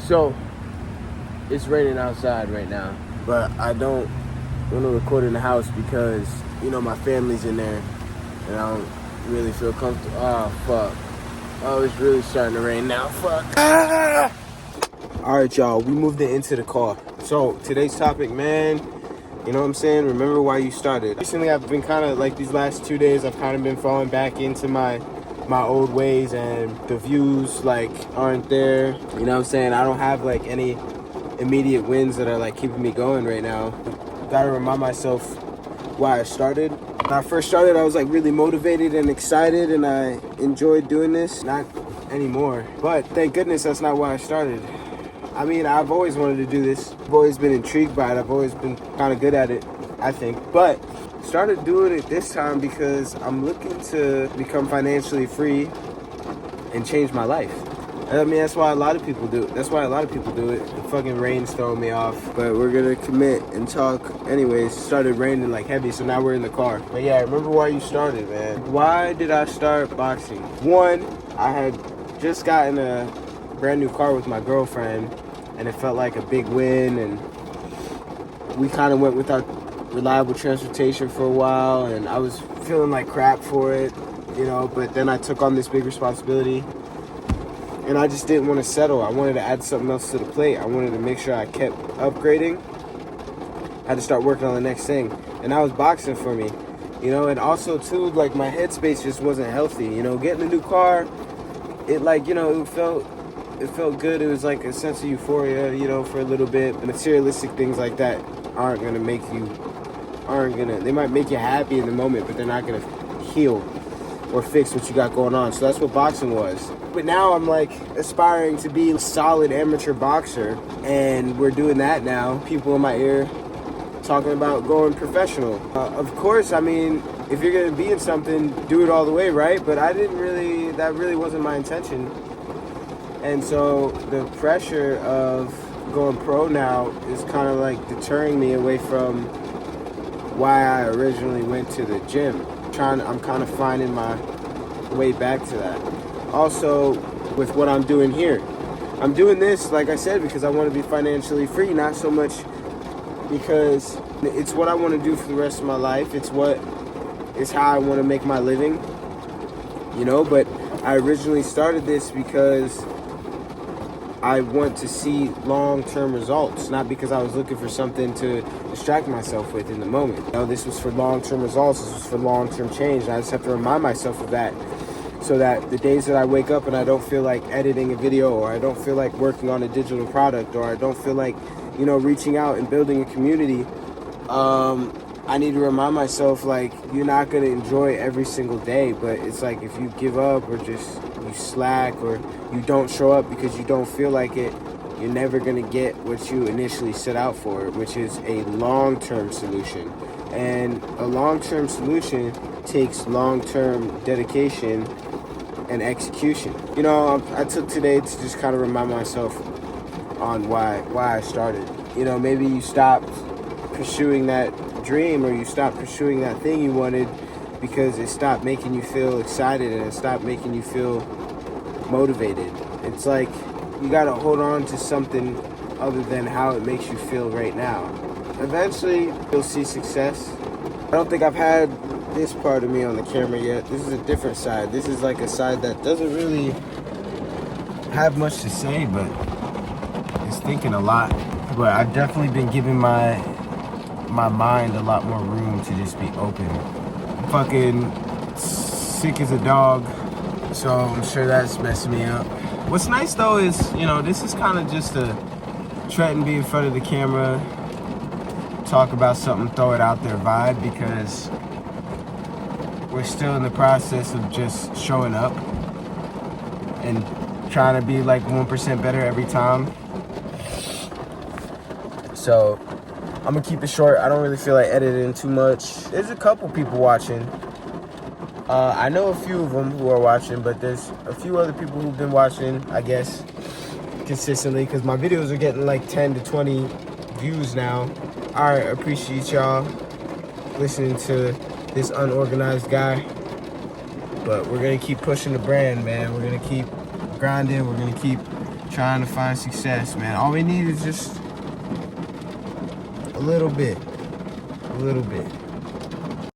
So, it's raining outside right now, but I don't want to record in the house because, you know, my family's in there, and I don't really feel comfortable. Oh, fuck. Oh, it's really starting to rain now. Fuck. Ah! All right, y'all, we moved it into the car. So, today's topic, man, you know what I'm saying? Remember why you started. Recently, I've been kind of, like, these last 2 days, I've kind of been falling back into my old ways, and the views, like, aren't there. You know what I'm saying? I don't have, like, any immediate wins that are, like, keeping me going right now. Gotta remind myself why I started. When I first started, I was, like, really motivated and excited, and I enjoyed doing this. Not anymore. But thank goodness that's not why I started. I mean, I've always wanted to do this. I've always been intrigued by it. I've always been kind of good at it, I think. But started doing it this time because I'm looking to become financially free and change my life. I mean, that's why a lot of people do it. That's why a lot of people do it. The fucking rain's throwing me off. But we're gonna commit and talk. Anyways, it started raining like heavy, so now we're in the car. But yeah, remember why you started, man. Why did I start boxing? One, I had just gotten a brand new car with my girlfriend, and it felt like a big win, and we kind of went without reliable transportation for a while, and I was feeling like crap for it, you know, but then I took on this big responsibility, and I just didn't want to settle. I wanted to add something else to the plate. I wanted to make sure I kept upgrading. I had to start working on the next thing, and that was boxing for me, you know. And also too, like, my headspace just wasn't healthy, you know. Getting a new car, it, like, you know, it felt good. It was like a sense of euphoria, you know, for a little bit. Materialistic things like that aren't gonna they might make you happy in the moment, but they're not gonna heal or fix what you got going on. So that's what boxing was. But now I'm, like, aspiring to be a solid amateur boxer, and we're doing that now. People in my ear talking about going professional. Of course, I mean, if you're gonna be in something, do it all the way, right? But that really wasn't my intention. And so the pressure of going pro now is kind of like deterring me away from why I originally went to the gym. I'm kind of finding my way back to that. Also, with what I'm doing here, I'm doing this, like I said, because I want to be financially free, not so much because it's what I want to do for the rest of my life. It's how I want to make my living, you know. But I originally started this because I want to see long-term results, not because I was looking for something to distract myself with in the moment. You know, this was for long-term results. This was for long-term change. And I just have to remind myself of that, so that the days that I wake up and I don't feel like editing a video, or I don't feel like working on a digital product, or I don't feel like, you know, reaching out and building a community, I need to remind myself, like, you're not going to enjoy every single day. But it's like, if you give up, or just you slack, or you don't show up because you don't feel like it, you're never going to get what you initially set out for, which is a long-term solution. And a long-term solution takes long-term dedication and execution. You know, I took today to just kind of remind myself on why I started. You know, maybe you stopped pursuing that dream, or you stopped pursuing that thing you wanted because it stopped making you feel excited, and it stopped making you feel motivated. It's like you gotta hold on to something other than how it makes you feel right now. Eventually, you'll see success. I don't think I've had this part of me on the camera yet. This is a different side. This is like a side that doesn't really have much to say, but it's thinking a lot. But I've definitely been giving my mind a lot more room to just be open. I'm fucking sick as a dog, so I'm sure that's messing me up. What's nice though is, you know, this is kind of just a try and be in front of the camera, talk about something, throw it out there vibe, because we're still in the process of just showing up and trying to be like 1% better every time. So I'm gonna keep it short. I don't really feel like editing too much. There's a couple people watching. I know a few of them who are watching, but there's a few other people who've been watching, I guess, consistently, because my videos are getting like 10 to 20 views now. All right, appreciate y'all listening to this unorganized guy. But we're gonna keep pushing the brand, man. We're gonna keep grinding. We're gonna keep trying to find success, man. All we need is just a little bit. A little bit.